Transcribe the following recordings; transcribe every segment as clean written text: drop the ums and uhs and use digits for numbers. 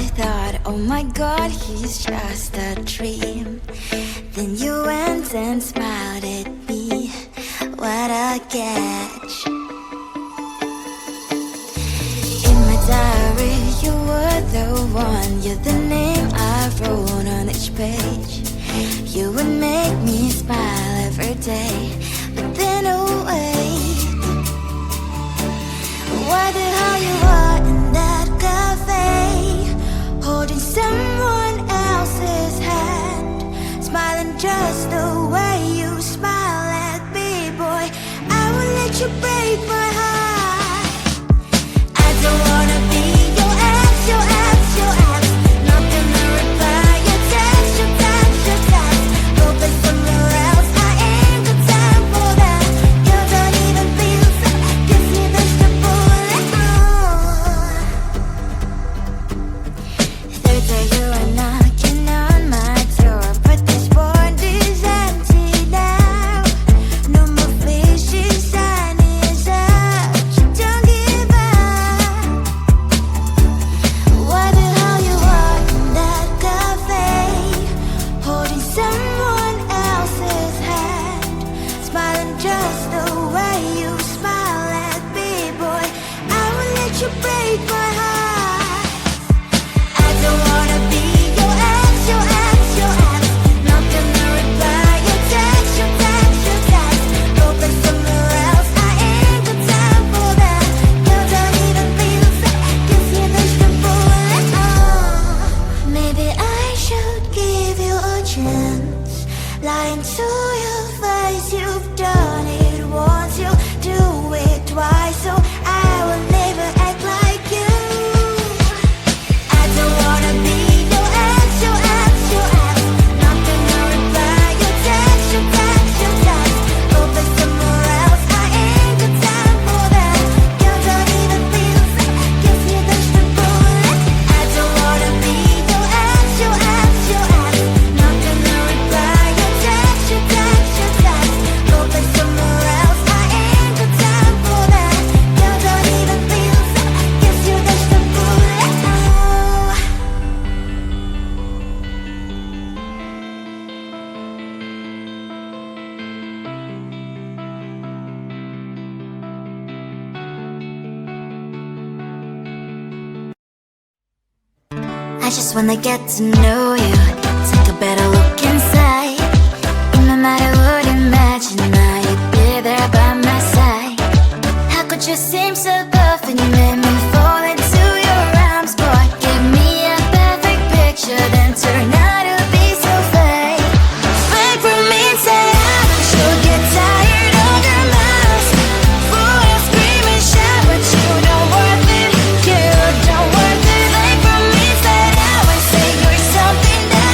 I thought, oh my God, he's just a dream. Then you went and smiled at me. What a catch. In my diary, you were the one. You're the name I wrote on each page. You would make me smile every day. But then, oh wait, why the hell you are in that cafe, holding someone else's hand, smiling just the way you smile at me, boy. I will let you break my heart. I don't wanna be your ex, your ex, your ex. Not gonna reply your text, your text, your text. Go play somewhere else, I ain't got time for that. You don't even feel sad, gives me vegetable. Third day you are knocking on my door, but this board is empty now. No more fishes, sun is up. You don't give up. Why the hell you are in that cafe, holding someone else's hand, smiling just the way you smile at me, boy. I will let you break my heart. I don't wanna be your ex, your ex, your ex. Not gonna reply your text, your text, your text. Go play somewhere else, I ain't got time for that. You don't even feel sad, gives me vegetable. Maybe I should give you a chance. Lying to your face, you've done it once, you do it twice, so I will never act like you. I don't wanna be your ex, your ex, your ex. Not gonna reply your text, your text, your text. Go play somewhere else, I ain't got time for that. You don't even feel sad, gives me vegetable. I don't wanna be your ex, your ex, your ex. Not gonna reply your text, your text, your text. Go play somewhere else, I ain't got time for that. You don't even feel sad, gives you vegetable. I just wanna get to know you, take a better look inside. In no matter what, imagine now you'd be there by my side. How could you seem so perfect? You made me fall into your arms, boy. Give me a perfect picture, then turn out to be so fake. Fake for me and say I should get tired of your lies. Full of scream and shout, but you don't worth it. You don't worth it. Fake for me, say I would say you're something that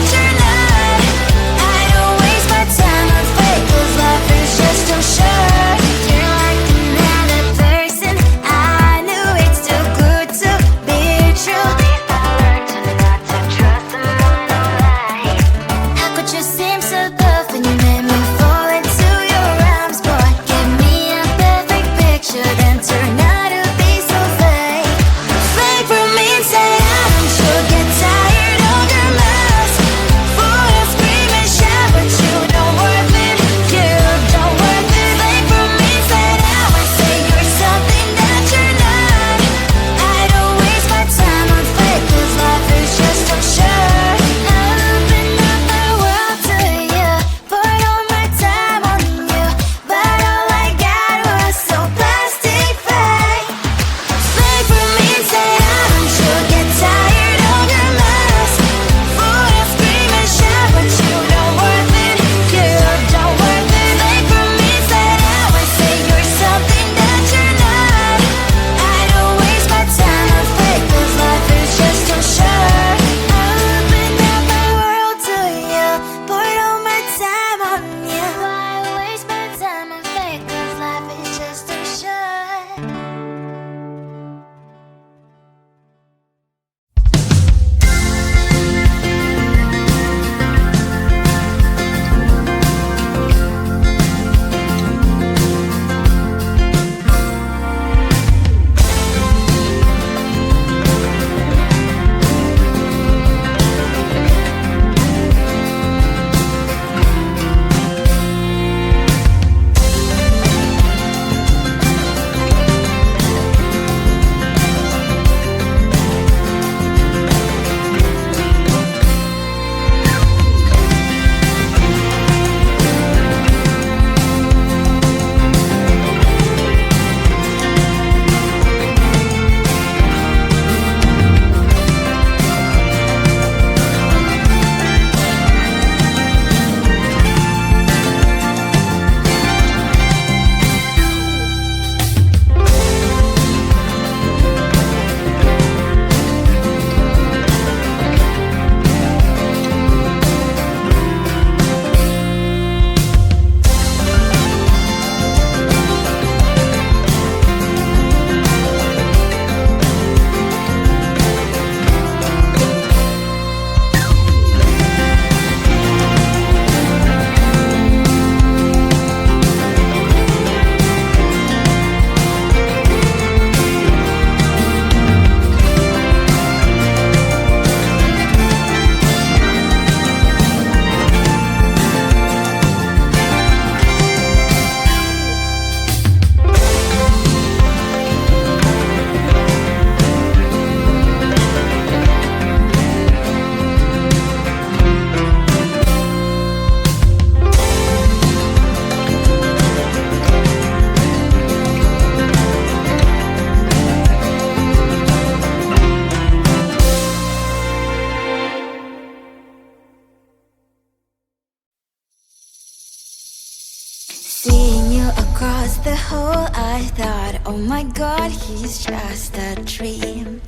Seeing you across the hall, I thought, oh my god, he's just a dream.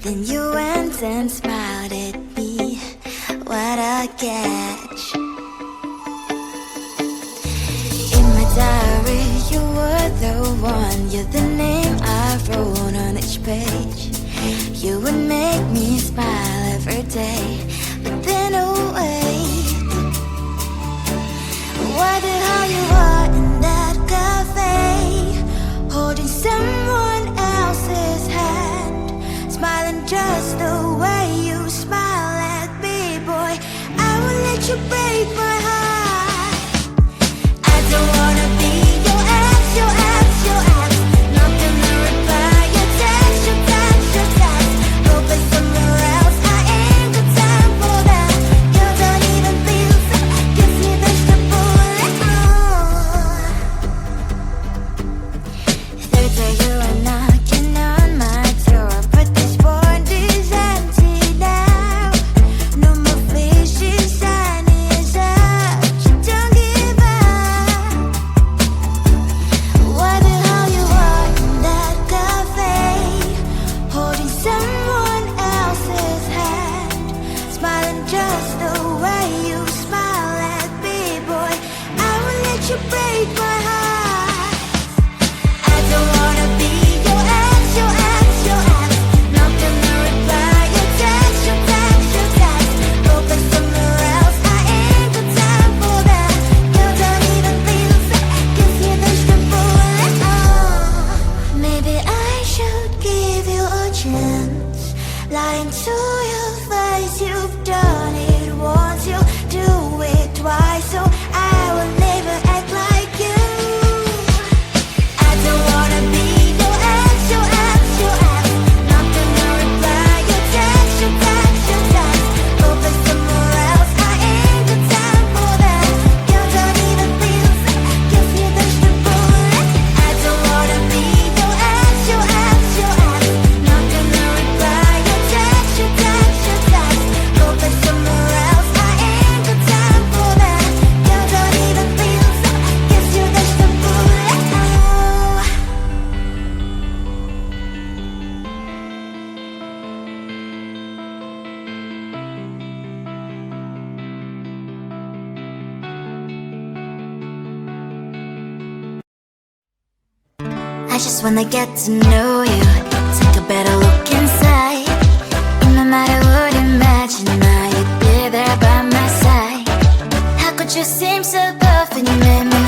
Then you went and smiled at me, what a catch. In my diary, you were the one, you're the name I wrote on each page. You would make me smile every day, but then oh wait, why the hell you are in that cafe, holding someone else's hand, smiling just the way you smile at me, boy. I will let you break my heart. I don't wanna be your ex, your ex, your ex. Not gonna reply your text, your text, your text. Go play somewhere else, I ain't got time for that. You don't even feel so, gives me vegetable. Third day you are knocking on my door, but this phone is empty now. No more fishes, sun is out. You don't give up. Why the hell you are in that cafe, holding someone else's hand, smiling just the way you smile at me, boy. I will let you break my heart. I don't wanna be your ex, your ex, your ex. Not gonna reply your text, your text, your text. Go play somewhere else, I ain't got time for that. You don't even feel so, gives you vegetable. Maybe I should give you a chance. Lying to your face, you've done it once, you do it twice, so I will never act like you. I don't wanna be your ex, your ex, your ex. Not gonna reply your text, your text, your text. Go play somewhere else, I ain't got time for that. You don't even feel so, gives me vegetable. I don't wanna be your ex, your ex, your ex. Not gonna reply your text, your text, your text. Go play somewhere else, I ain't got time for that. You don't even feel so, gives you vegetable. I just wanna get to know you, take a better look inside. No matter what, imagine now you'd be there by my side. How could you seem so perfect, you made me